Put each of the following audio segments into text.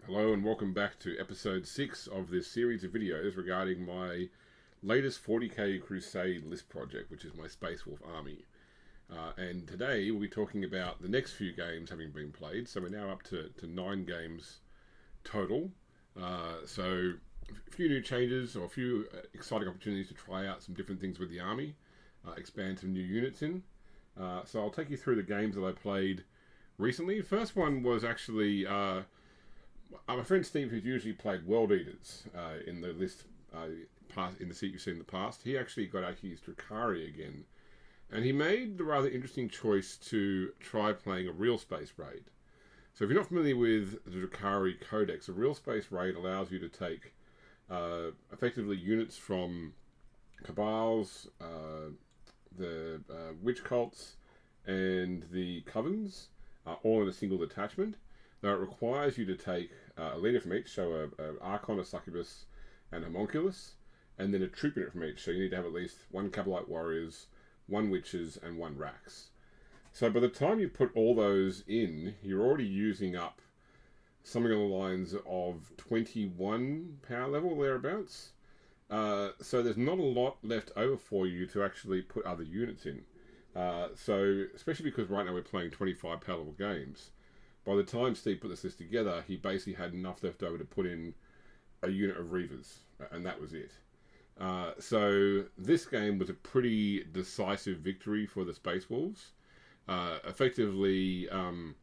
Hello and welcome back to episode 6 of this series of videos regarding my latest 40k Crusade list project, which is my Space Wolf army. And today we'll be talking about the next few games having been played. So we're now up to 9 games total. So a few new changes or a few exciting opportunities to try out some different things with the army, expand some new units in. So I'll take you through the games that I played recently. First one was actually my friend Steve, who's usually played World Eaters in the list in the seat you've seen in the past. He actually got out his Drukhari again, and he made the rather interesting choice to try playing a real space raid. So if you're not familiar with the Drukhari Codex, a real space raid allows you to take effectively units from Cabals, the Witch Cults, and the Covens, all in a single detachment. Now it requires you to take a leader from each, so a Archon, a Succubus, and Homunculus, and then a troop unit from each. So you need to have at least 1 Cabalite Warriors, 1 Witches, and 1 Rax. So by the time you put all those in, you're already using up something on the lines of 21 power level, thereabouts. So there's not a lot left over for you to actually put other units in. So especially because right now we're playing 25 power level games. By the time Steve put this list together, he basically had enough left over to put in a unit of Reavers, and that was it. So this game was a pretty decisive victory for the Space Wolves. Effectively, I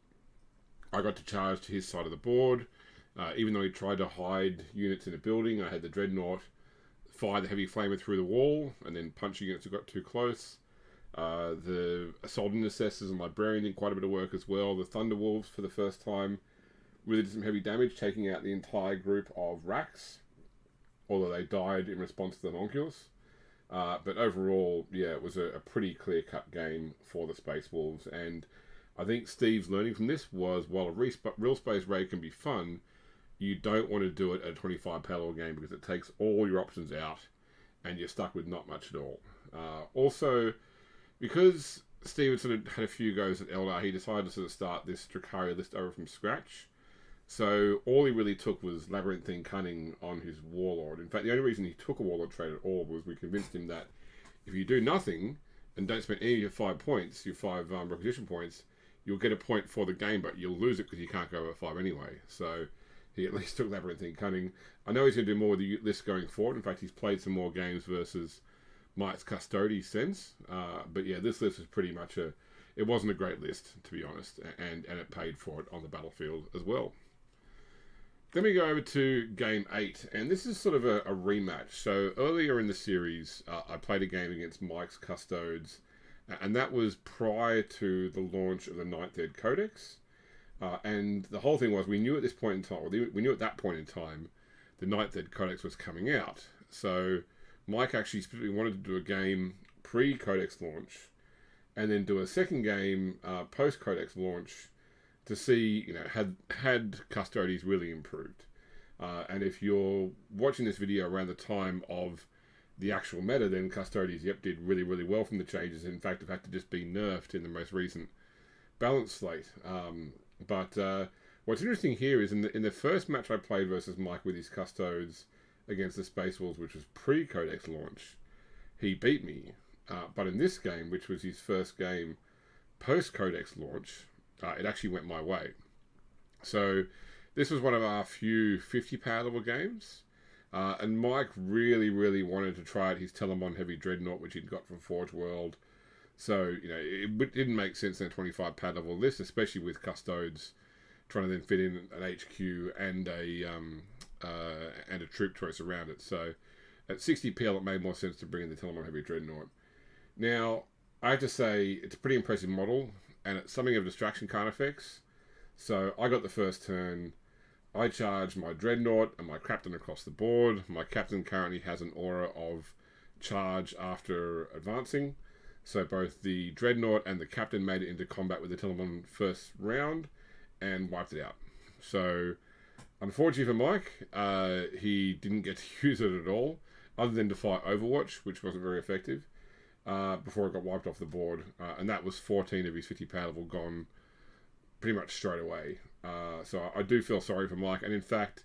got to charge to his side of the board. Even though he tried to hide units in a building, I had the Dreadnaught fire the heavy flamer through the wall, and then punch units who got too close. The Assault Intercessors and Librarian did quite a bit of work as well. The Thunderballs, for the first time, really did some heavy damage, taking out the entire group of Rax, although they died in response to the Homunculus. But overall, yeah, it was a pretty clear-cut game for the Space Wolves, and I think Steve's learning from this was, while a real space raid can be fun, you don't want to do it at a 25 power level game because it takes all your options out, and you're stuck with not much at all. Also, because Steve had sort of had a few goes at Eldar, he decided to sort of start this Drukhari list over from scratch. So all he really took was Labyrinthine Cunning on his Warlord. In fact, the only reason he took a Warlord trait at all was we convinced him that if you do nothing and don't spend any of your 5 points, your 5 requisition points, you'll get a point for the game, but you'll lose it because you can't go over 5 anyway. So he at least took Labyrinthine Cunning. I know he's going to do more with the list going forward. In fact, he's played some more games versus Mike's Custody since, but yeah, this list was pretty much it wasn't a great list, to be honest, and it paid for it on the battlefield as well. Then we go over to game 8, and this is sort of a rematch. So earlier in the series, I played a game against Mike's Custodes, and that was prior to the launch of the 9th Ed Codex, and the whole thing was we knew at this point in time, we knew at that point in time, the 9th Ed Codex was coming out, so Mike actually specifically wanted to do a game pre-Codex launch and then do a second game post-Codex launch to see, had Custodes really improved. And if you're watching this video around the time of the actual meta, then Custodes, did really, really well from the changes. In fact, have had to just be nerfed in the most recent balance slate. But what's interesting here is in the first match I played versus Mike with his Custodes against the Space Wolves, which was pre-Codex launch, he beat me. But in this game, which was his first game post-Codex launch, it actually went my way. So this was one of our few 50 power level games. And Mike really, really wanted to try out his Telemon Heavy Dreadnaught, which he'd got from Forge World. So, it didn't make sense in a 25 power level list, especially with Custodes trying to then fit in an HQ and a troop choice around it. So at 60 PL, it made more sense to bring in the Telemon Heavy Dreadnaught. Now, I have to say, it's a pretty impressive model, and it's something of distraction card effects. So I got the first turn. I charged my Dreadnaught and my Captain across the board. My Captain currently has an aura of charge after advancing. So both the Dreadnaught and the Captain made it into combat with the Telemon first round and wiped it out. So unfortunately for Mike, he didn't get to use it at all, other than to fight Overwatch, which wasn't very effective, before it got wiped off the board. And that was 14 of his 50 power level gone pretty much straight away. So I do feel sorry for Mike. And in fact,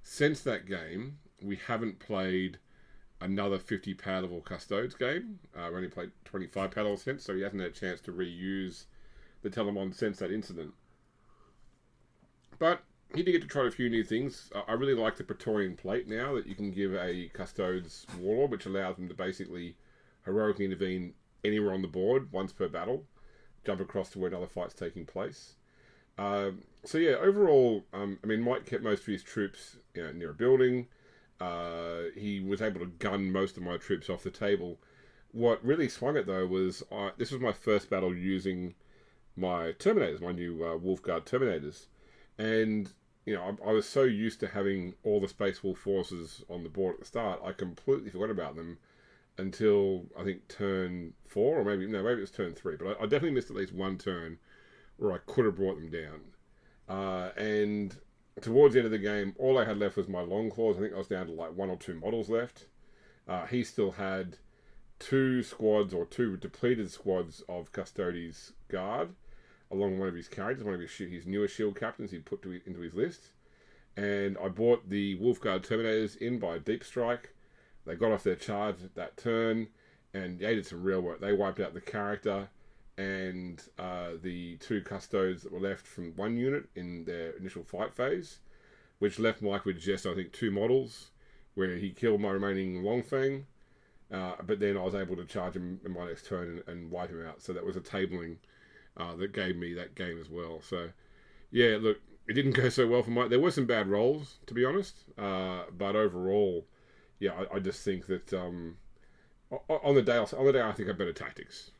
since that game, we haven't played another 50 power level Custodes game. We only played 25 power level since, so he hasn't had a chance to reuse the Telemon since that incident. But he did get to try a few new things. I really like the Praetorian Plate now that you can give a Custodes Warlord, which allows them to basically heroically intervene anywhere on the board, once per battle, jump across to where another fight's taking place. So yeah, overall, Mike kept most of his troops near a building. He was able to gun most of my troops off the table. What really swung it though was this was my first battle using my Terminators, my new Wolfguard Terminators, and I was so used to having all the Space Wolf forces on the board at the start, I completely forgot about them until I think turn 4, or maybe it was turn 3, but I definitely missed at least one turn where I could have brought them down. And towards the end of the game, all I had left was my Longclaws. I think I was down to like 1 or 2 models left. He still had 2 squads, or 2 depleted squads of Custodes Guard along one of his characters, one of his newer shield captains he put into his list. And I brought the Wolfguard Terminators in by a deep strike. They got off their charge that turn, and they did some real work. They wiped out the character and the 2 Custodes that were left from one unit in their initial fight phase, which left Mike with just, I think, 2 models, where he killed my remaining Longfang, but then I was able to charge him in my next turn and wipe him out. So that was a tabling that gave me that game as well. So, yeah, look, it didn't go so well for Mike. There were some bad rolls, to be honest, but overall, yeah, I just think that on the day I think I had better tactics.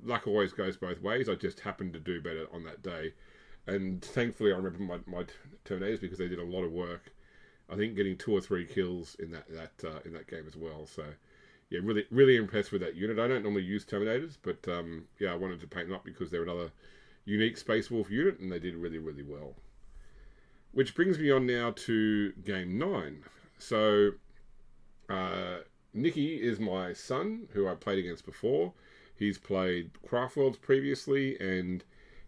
Luck always goes both ways. I just happened to do better on that day, and thankfully I remember my Terminators because they did a lot of work. I think getting 2 or 3 kills in that game as well. So yeah, really impressed with that unit. I don't normally use Terminators, but yeah, I wanted to paint them up because they're another unique Space Wolf unit, and they did really well. Which brings me on now to game 9. So Nicky is my son, who I played against before. He's played Craftworlds previously, and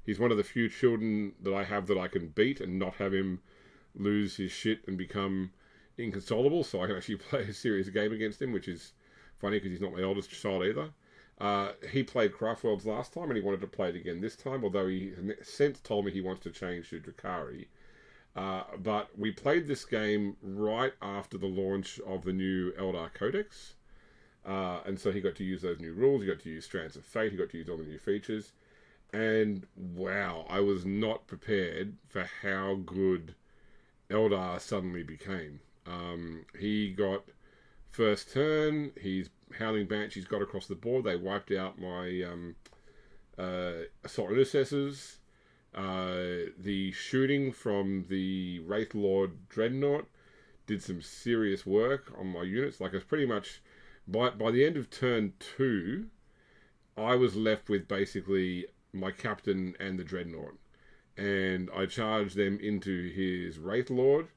he's one of the few children that I have that I can beat and not have him lose his shit and become inconsolable, so I can actually play a serious game against him, which is funny because he's not my oldest child either. He played Craftworlds last time, and he wanted to play it again this time, although he has since told me he wants to change to Drakari. But we played this game right after the launch of the new Eldar Codex. And so he got to use those new rules, he got to use Strands of Fate, he got to use all the new features. And wow, I was not prepared for how good Eldar suddenly became. He got first turn, his Howling Banshees got across the board, they wiped out my Assault Intercessors. The shooting from the Wraith Lord Dreadnaught did some serious work on my units. Like, it's pretty much by the end of turn 2, I was left with basically my captain and the Dreadnaught, and I charged them into his Wraith Lord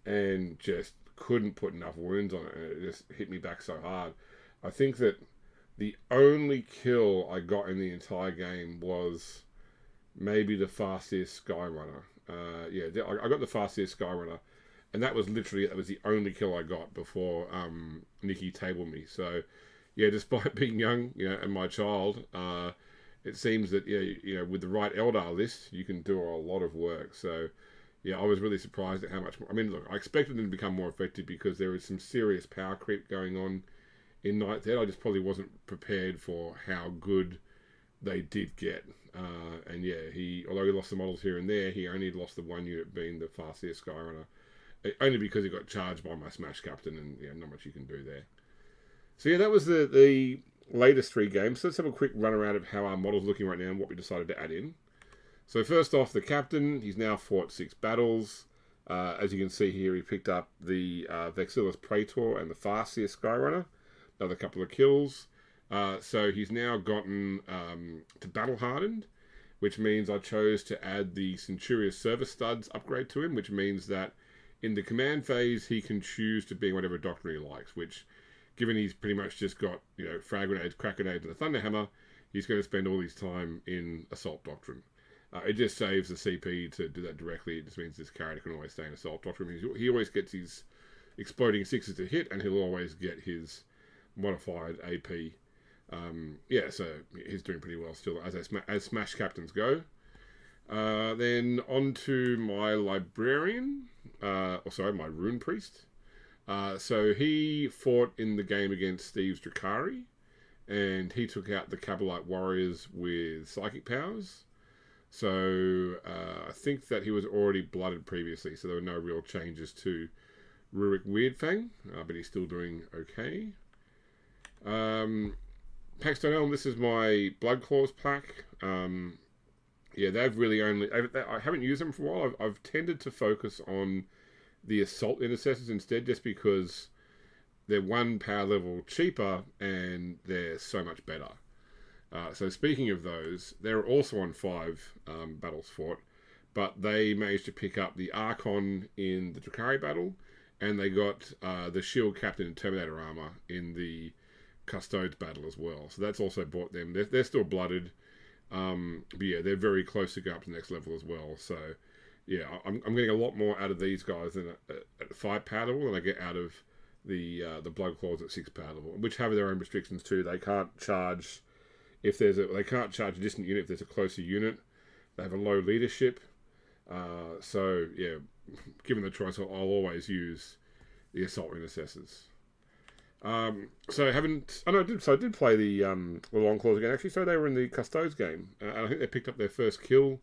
and just couldn't put enough wounds on it, and it just hit me back so hard. I think that the only kill I got in the entire game was maybe the fastest Skyrunner. I got the fastest Skyrunner, and that was the only kill I got before Nicky tabled me. So yeah, despite being young, and my child, it seems that with the right Eldar list, you can do a lot of work. So yeah, I was really surprised at how much more. I mean, look, I expected them to become more effective because there was some serious power creep going on in Ninth Ed. I just probably wasn't prepared for how good they did get. And yeah, although he lost the models here and there, he only lost the one unit, being the fastest Skyrunner, only because he got charged by my Smash Captain, and not much you can do there. So yeah, that was the latest 3 games. So let's have a quick run around of how our model's looking right now and what we decided to add in. So first off, the Captain, he's now fought 6 battles. As you can see here, he picked up the Vexillus Praetor and the fastest Skyrunner, another couple of kills. So he's now gotten to Battle Hardened, which means I chose to add the Centurious Service Studs upgrade to him, which means that in the command phase he can choose to be whatever doctrine he likes, which, given he's pretty much just got frag grenades, crack grenades, and a Thunderhammer, he's going to spend all his time in Assault Doctrine. It just saves the CP to do that directly. It just means this character can always stay in Assault Doctrine. He always gets his exploding 6s to hit, and he'll always get his modified AP. So he's doing pretty well still as Smash Captains go. Then on to my Librarian, my Rune Priest. So he fought in the game against Steve's Drakari, and he took out the Kabalite warriors with psychic powers. So I think that he was already blooded previously, so there were no real changes to Rurik Weirdfang, but he's still doing okay. Paxton Elm, this is my Bloodclaws plaque. They've really only... I haven't used them for a while. I've tended to focus on the Assault Intercessors instead, just because they're 1 power level cheaper and they're so much better. So speaking of those, they're also on 5 battles fought, but they managed to pick up the Archon in the Drakari battle, and they got the Shield Captain and Terminator armor in the Custodes battle as well. So that's also bought them. They're still blooded, but yeah, they're very close to go up to the next level as well. So yeah, I'm getting a lot more out of these guys than at 5 power level than I get out of the Bloodclaws at 6 power level, which have their own restrictions too. They can't charge they can't charge a distant unit if there's a closer unit. They have a low leadership. So yeah, given the choice, I'll always use the Assault Intercessors. I did play the Longclaws again actually. So they were in the Custodes game, and I think they picked up their first kill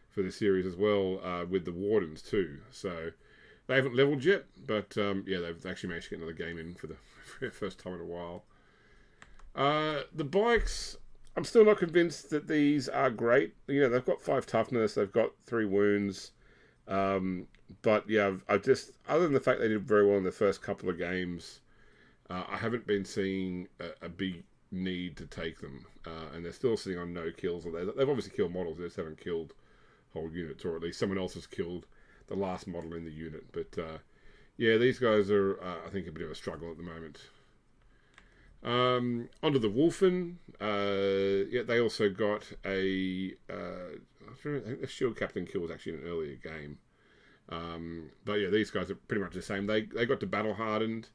for the series as well with the Wardens too. So they haven't leveled yet, but they've actually managed to get another game in for the first time in a while. The bikes, I'm still not convinced that these are great. You know, they've got 5 toughness, they've got 3 wounds, but yeah, I've just, other than the fact they did very well in the first couple of games, I haven't been seeing a big need to take them, and they're still sitting on no kills. They've obviously killed models, they just haven't killed whole units, or at least someone else has killed the last model in the unit. But these guys are, I think, a bit of a struggle at the moment. Onto the Wolfen. They also got I think the Shield Captain kill was actually in an earlier game. But yeah, these guys are pretty much the same. They got to battle hardened,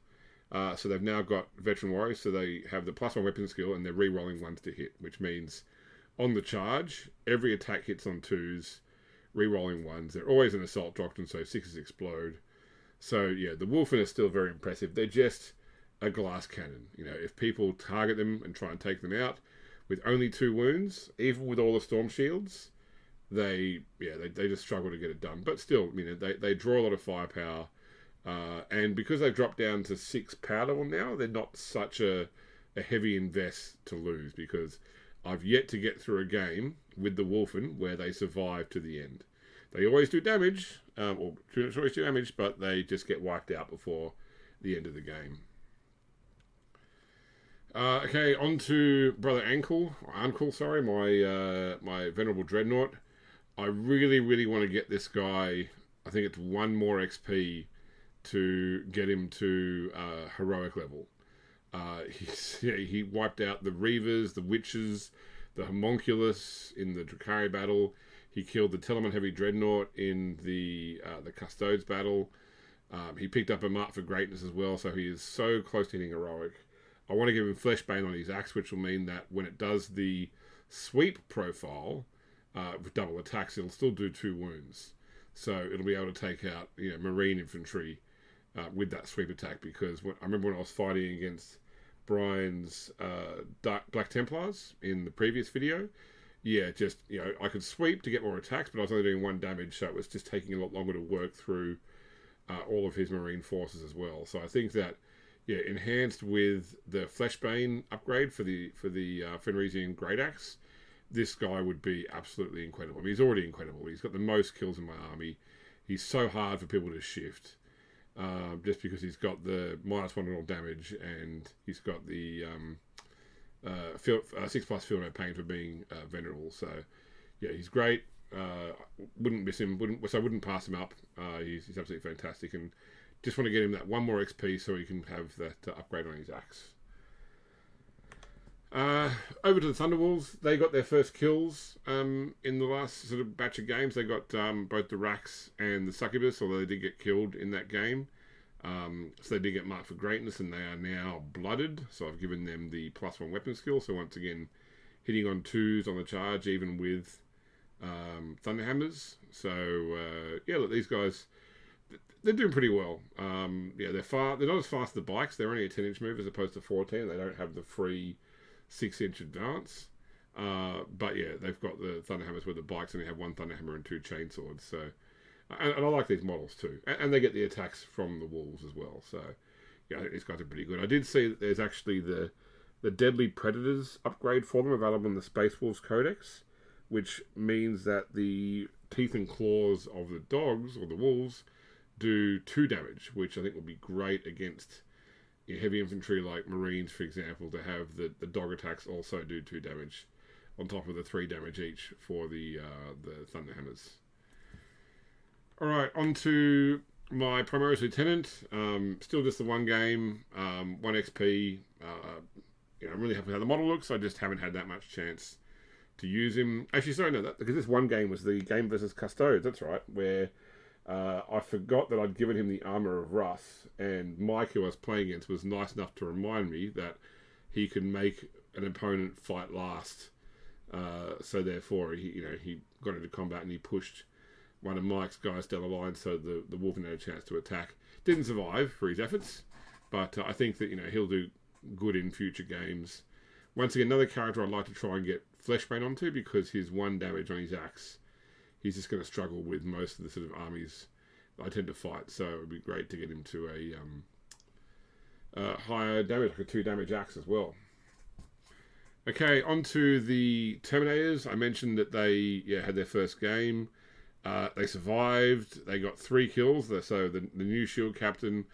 so they've now got veteran warriors. So they have the +1 weapon skill, and they're re-rolling 1s to hit, which means on the charge, every attack hits on 2s, re-rolling 1s. They're always an Assault Doctrine, so 6s explode. So yeah, the Wolfen are still very impressive. They're just a glass cannon. You know, if people target them and try and take them out with only 2 wounds, even with all the storm shields, they just struggle to get it done. But still, you know, they draw a lot of firepower, and because they've dropped down to 6 power level now, they're not such a heavy invest to lose, because I've yet to get through a game with the Wolfen where they survive to the end. They always do damage, but they just get wiped out before the end of the game. On to Brother Uncle, my Venerable Dreadnaught. I really, really want to get this guy. I think it's 1 more XP to get him to heroic level. He wiped out the Reavers, the Witches, the Homunculus in the Drakari battle. He killed the Telemon Heavy Dreadnaught in the Custodes battle. He picked up a Mark for Greatness as well, so he is so close to hitting heroic. I want to give him Fleshbane on his axe, which will mean that when it does the sweep profile with double attacks, it'll still do 2 wounds. So it'll be able to take out Marine infantry with that sweep attack. Because I remember when I was fighting against Brian's Black Templars in the previous video, I could sweep to get more attacks, but I was only doing 1 damage, so it was just taking a lot longer to work through all of his Marine forces as well. So I think that enhanced with the Fleshbane upgrade for the Fenrisian Great Axe, this guy would be absolutely incredible. I mean, he's already incredible. He's got the most kills in my army. He's so hard for people to shift, just because he's got the -1 on all damage, and he's got the 6+ field rate pain for being venerable. So yeah, he's great. Wouldn't miss him. Wouldn't pass him up. He's absolutely fantastic, and just want to get him that 1 more XP so he can have that upgrade on his axe. Over to the Thunderballs. They got their first kills in the last sort of batch of games. They got both the Rax and the Succubus, although they did get killed in that game. So they did get marked for greatness, and they are now blooded. So I've given them the +1 weapon skill. So once again, hitting on 2s on the charge, even with Thunderhammers. So yeah, look, these guys, they're doing pretty well. Yeah, they're not as fast as the bikes. They're only a 10-inch move as opposed to 14. They don't have the free 6-inch advance. But yeah, they've got the Thunderhammers where the bikes only have 1 Thunderhammer and 2 chainswords. So, and I like these models too. And they get the attacks from the Wolves as well. So yeah, I think these guys are pretty good. I did see that there's actually the Deadly Predators upgrade for them available in the Space Wolves Codex, which means that the teeth and claws of the dogs, or the wolves, do 2 damage, which I think will be great against heavy infantry like Marines, for example, to have the dog attacks also do 2 damage on top of the 3 damage each for the Thunderhammers. Alright, on to my Primaris Lieutenant. Still just the 1 game, 1 XP. I'm really happy with how the model looks. I just haven't had that much chance to use him. Actually, sorry, no, because this 1 game was the game versus Custodes, that's right, where I forgot that I'd given him the Armour of Russ, and Mike, who I was playing against, was nice enough to remind me that he can make an opponent fight last. So therefore, he got into combat and he pushed one of Mike's guys down the line, so the Wolfen had a chance to attack. Didn't survive for his efforts, but I think that he'll do good in future games. Once again, another character I'd like to try and get Fleshbane onto, because his 1 damage on his axe, he's just going to struggle with most of the sort of armies I tend to fight. So it would be great to get him to a higher damage, like a 2 damage axe as well. Okay, on to the Terminators. I mentioned that they had their first game. They survived. They got 3 kills. So the new shield captain,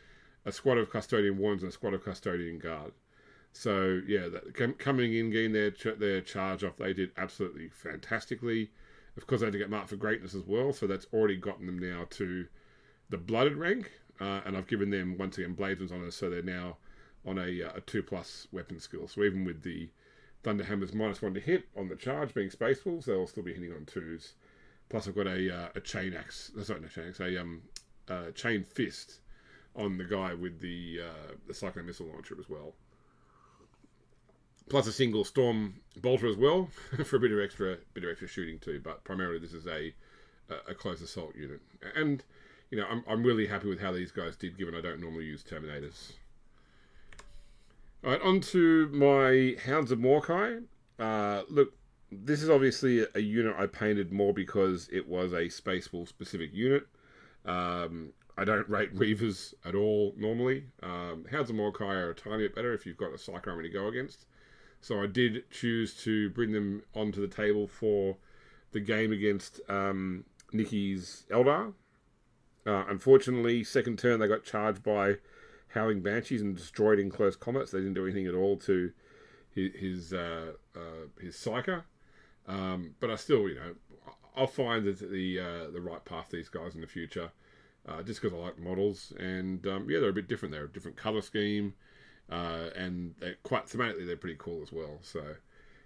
a squad of Custodian Wardens, and a squad of Custodian Guard. So yeah, coming in, getting their charge off, they did absolutely fantastically. Of course, they had to get marked for greatness as well, so that's already gotten them now to the blooded rank. And I've given them, once again, Bladesman's Honour, so they're now on a 2+ weapon skill. So even with the Thunderhammers -1 to hit on the charge, being Space Wolves, they'll still be hitting on 2s. Plus I've got a chain axe, sorry, not chain axe, a chain fist on the guy with the cyclone missile launcher as well. Plus a single storm bolter as well for a bit of extra shooting too. But primarily this is a close assault unit, and I'm really happy with how these guys did, given I don't normally use Terminators. All right, on to my Hounds of Morkai. Look, this is obviously a unit I painted more because it was a Space Wolf specific unit. I don't rate Reavers at all normally. Hounds of Morkai are a tiny bit better if you've got a Psycho Army to go against. So I did choose to bring them onto the table for the game against Nikki's Eldar. Unfortunately, second turn they got charged by Howling Banshees and destroyed in close combat, so they didn't do anything at all to his Psyker. But I still, I'll find the right path for these guys in the future, just because I like the models, and they're a bit different. They're a different colour scheme. And they're quite thematically, they're pretty cool as well. So,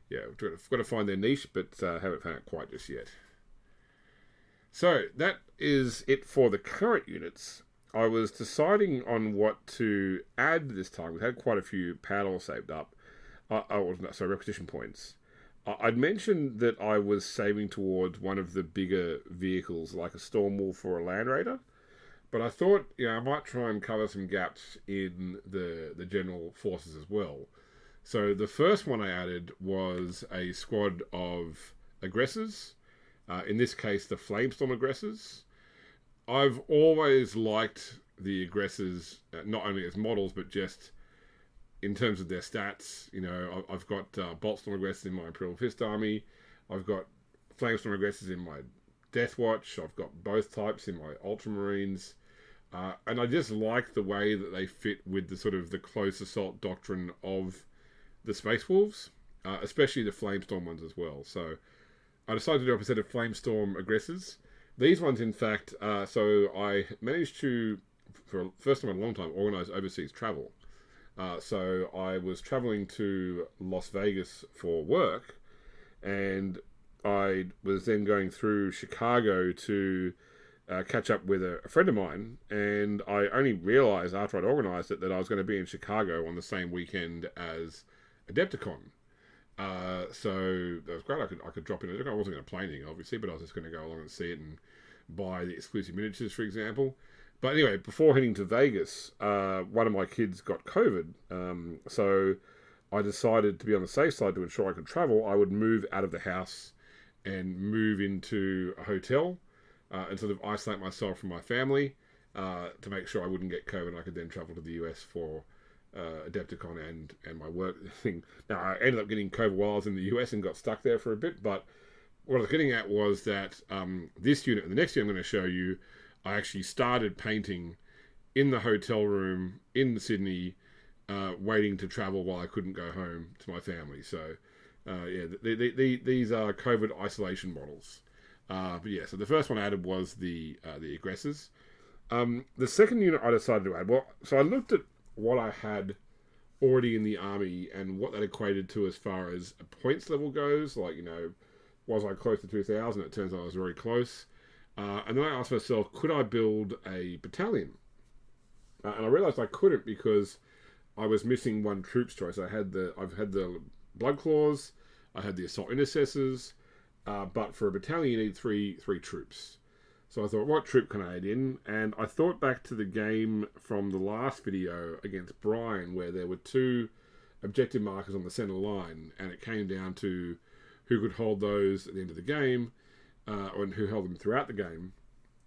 yeah, we've got to find their niche, but haven't found it quite just yet. So that is it for the current units. I was deciding on what to add this time. We've had quite a few paddle saved up. Requisition points. I'd mentioned that I was saving towards one of the bigger vehicles, like a Stormwolf or a Land Raider. But I thought, I might try and cover some gaps in the general forces as well. So the first one I added was a squad of aggressors. In this case, the Flamestorm Aggressors. I've always liked the aggressors, not only as models, but just in terms of their stats. I've got Boltstorm Aggressors in my Imperial Fist Army. I've got Flamestorm Aggressors in my Death Watch. I've got both types in my Ultramarines. And I just like the way that they fit with the sort of the close assault doctrine of the Space Wolves, especially the Flamestorm ones as well. So I decided to do a set of Flamestorm Aggressors. These ones, in fact, so I managed to, for the first time in a long time, organise overseas travel. So I was traveling to Las Vegas for work, and I was then going through Chicago to catch up with a friend of mine, and I only realised after I'd organised it that I was going to be in Chicago on the same weekend as Adepticon. So that was great. I could drop in. I wasn't going to play anything, obviously, but I was just going to go along and see it and buy the exclusive miniatures, for example. But anyway, before heading to Vegas, one of my kids got COVID. So I decided, to be on the safe side, to ensure I could travel, I would move out of the house and move into a hotel and sort of isolate myself from my family to make sure I wouldn't get COVID. I could then travel to the US for Adepticon and my work thing. Now, I ended up getting COVID while I was in the US and got stuck there for a bit, but what I was getting at was that this unit and the next unit I'm going to show you, I actually started painting in the hotel room in Sydney, waiting to travel while I couldn't go home to my family. So, these are COVID isolation models. But yeah, so the first one I added was the aggressors. The second unit I decided to add, so I looked at what I had already in the army and what that equated to as far as a points level goes. Like, was I close to 2,000? It turns out I was very close. And then I asked myself, could I build a battalion? And I realised I couldn't because I was missing one troops choice. I've had the Bloodclaws, I had the Assault Intercessors, but for a battalion you need three troops. So I thought, what troop can I add in? And I thought back to the game from the last video against Brian, where there were two objective markers on the centre line, and it came down to who could hold those at the end of the game, and who held them throughout the game.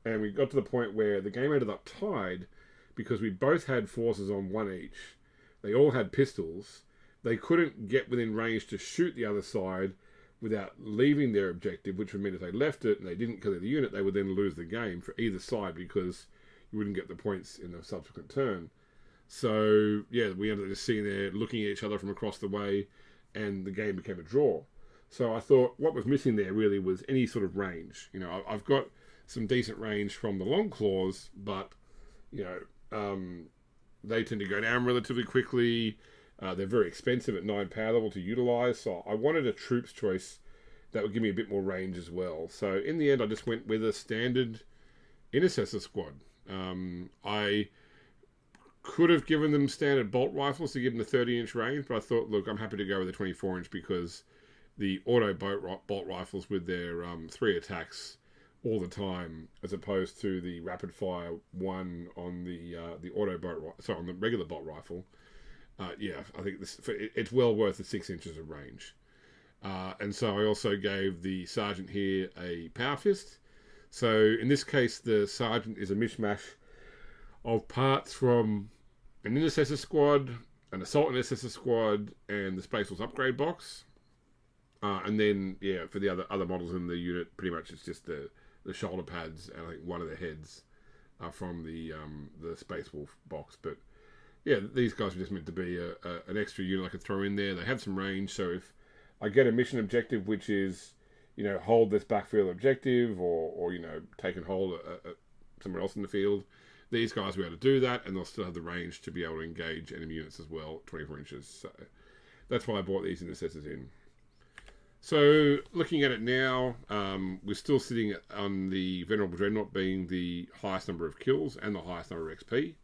And we got to the point where the game ended up tied because we both had forces on one each. They all had pistols. They couldn't get within range to shoot the other side without leaving their objective, which would mean if they left it and they didn't kill the unit, they would then lose the game for either side because you wouldn't get the points in the subsequent turn. So, yeah, we ended up just sitting there looking at each other from across the way, and the game became a draw. So I thought what was missing there really was any sort of range. I've got some decent range from the long claws, but, they tend to go down relatively quickly. They're very expensive at 9 power level to utilise, so I wanted a troops choice that would give me a bit more range as well. So in the end, I just went with a standard Intercessor Squad. I could have given them standard bolt rifles to give them the 30-inch range, but I thought, look, I'm happy to go with a 24-inch because the auto bolt rifles with their 3 attacks all the time, as opposed to the rapid fire one on the auto on the regular bolt rifle. I think it's well worth the 6 inches of range. And so I also gave the Sergeant here a Power Fist. So in this case, the Sergeant is a mishmash of parts from an Intercessor Squad, an Assault Intercessor Squad, and the Space Wolves upgrade box. And then, for the other models in the unit, pretty much it's just the shoulder pads and I think one of the heads are from the Space Wolf box. But yeah, these guys are just meant to be an extra unit I could throw in there. They have some range, so if I get a mission objective, which is, hold this backfield objective or take and hold somewhere else in the field, these guys will be able to do that, and they'll still have the range to be able to engage enemy units as well, 24 inches. So that's why I bought these Intercessors in. So looking at it now, we're still sitting on the Venerable Dreadnaught being the highest number of kills and the highest number of XP.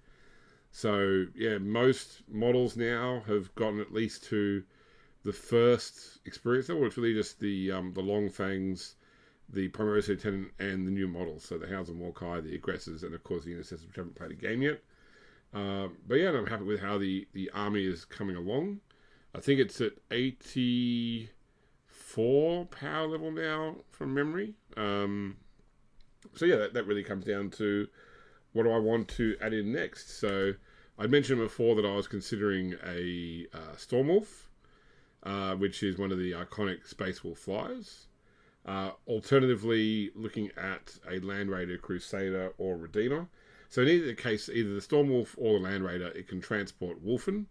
So yeah, most models now have gotten at least to the first experience level. It's really just the Long Fangs, the Primary Lieutenant, and the new models. So the Hounds of Morkai, the Aggressors, and of course the Intercessors, which haven't played a game yet. But yeah, I'm happy with how the army is coming along. I think it's at 84 power level now from memory. So yeah, that really comes down to what do I want to add in next. So I mentioned before that I was considering a Stormwolf, which is one of the iconic Space Wolf flyers. Alternatively, looking at a Land Raider, Crusader, or Redeemer. So in either case, either the Stormwolf or the Land Raider, it can transport Wolfen.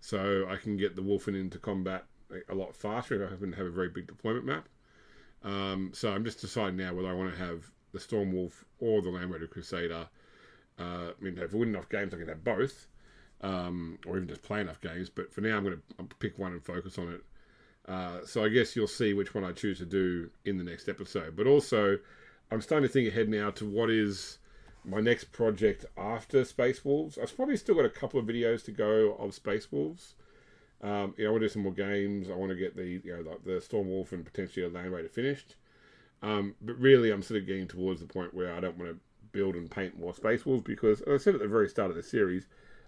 So I can get the Wolfen into combat a lot faster if I happen to have a very big deployment map. So I'm just deciding now whether I want to have the Stormwolf or the Land Raider Crusader. If we win enough games, I can have both. or even just play enough games. But for now, I'm going to pick one and focus on it. So I guess you'll see which one I choose to do in the next episode. But also, I'm starting to think ahead now to what is my next project after Space Wolves. I've probably still got a couple of videos to go of Space Wolves. I want to do some more games. I want to get the Storm Wolf and potentially a Land Raider finished. But really, I'm sort of getting towards the point where I don't want to build and paint more Space Wolves because, as I said at the very start of the series,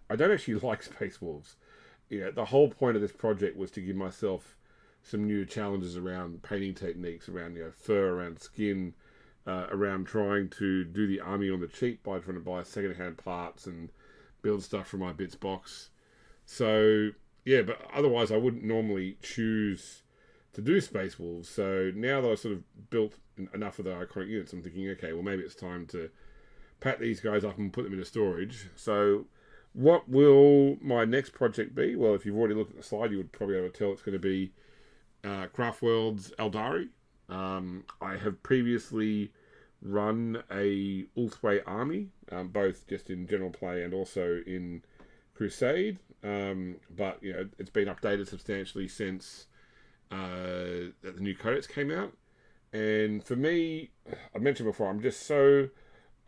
I don't actually like Space Wolves. The whole point of this project was to give myself some new challenges around painting techniques, around fur, around skin, around trying to do the army on the cheap by trying to buy second-hand parts and build stuff from my bits box. So, yeah, but otherwise I wouldn't normally choose to do Space Wolves. So now that I've sort of built enough of the iconic units, I'm thinking, okay, well, maybe it's time to pack these guys up and put them into storage. So what will my next project be? Well, if you've already looked at the slide, you would probably be able to tell it's going to be Craftworld's Eldari. I have previously run a Ulthwé army, both just in general play and also in Crusade. But it's been updated substantially since the new codex came out. And for me, I mentioned before, I'm just so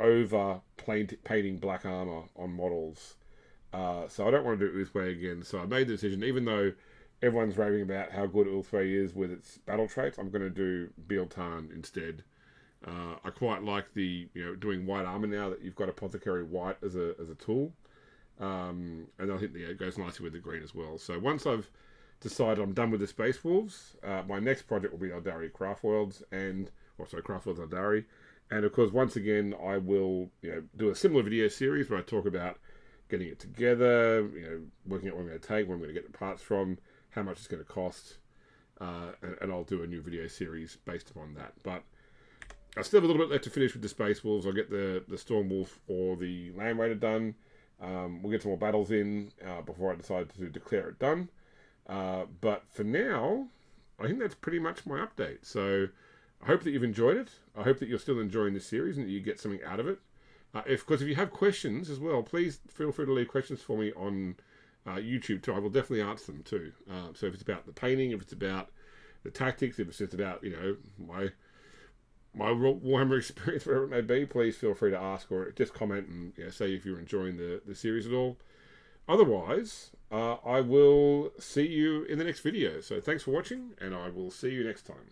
over painting black armor on models. So I don't want to do it Ulthwé again. So I made the decision, even though everyone's raving about how good Ulthwé is with its battle traits, I'm going to do Biel-Tan instead. I quite like the doing white armor now that you've got Apothecary White as a tool, and I think it goes nicely with the green as well. So once I've decided I'm done with the Space Wolves, my next project will be Eldari Craftworlds Craftworlds Eldari, and of course once again I will do a similar video series where I talk about getting it together, working out what I'm going to take, where I'm going to get the parts from, how much it's going to cost, and I'll do a new video series based upon that. But I still have a little bit left to finish with the Space Wolves. I'll get the Storm Wolf or the Land Raider done. We'll get some more battles in before I decide to declare it done. But for now, I think that's pretty much my update. So I hope that you've enjoyed it. I hope that you're still enjoying this series and that you get something out of it. If you have questions as well, please feel free to leave questions for me on YouTube too. I will definitely answer them too. So if it's about the painting, if it's about the tactics, if it's just about my Warhammer experience, whatever it may be, please feel free to ask or just comment and say if you're enjoying the series at all. Otherwise, I will see you in the next video. So thanks for watching, and I will see you next time.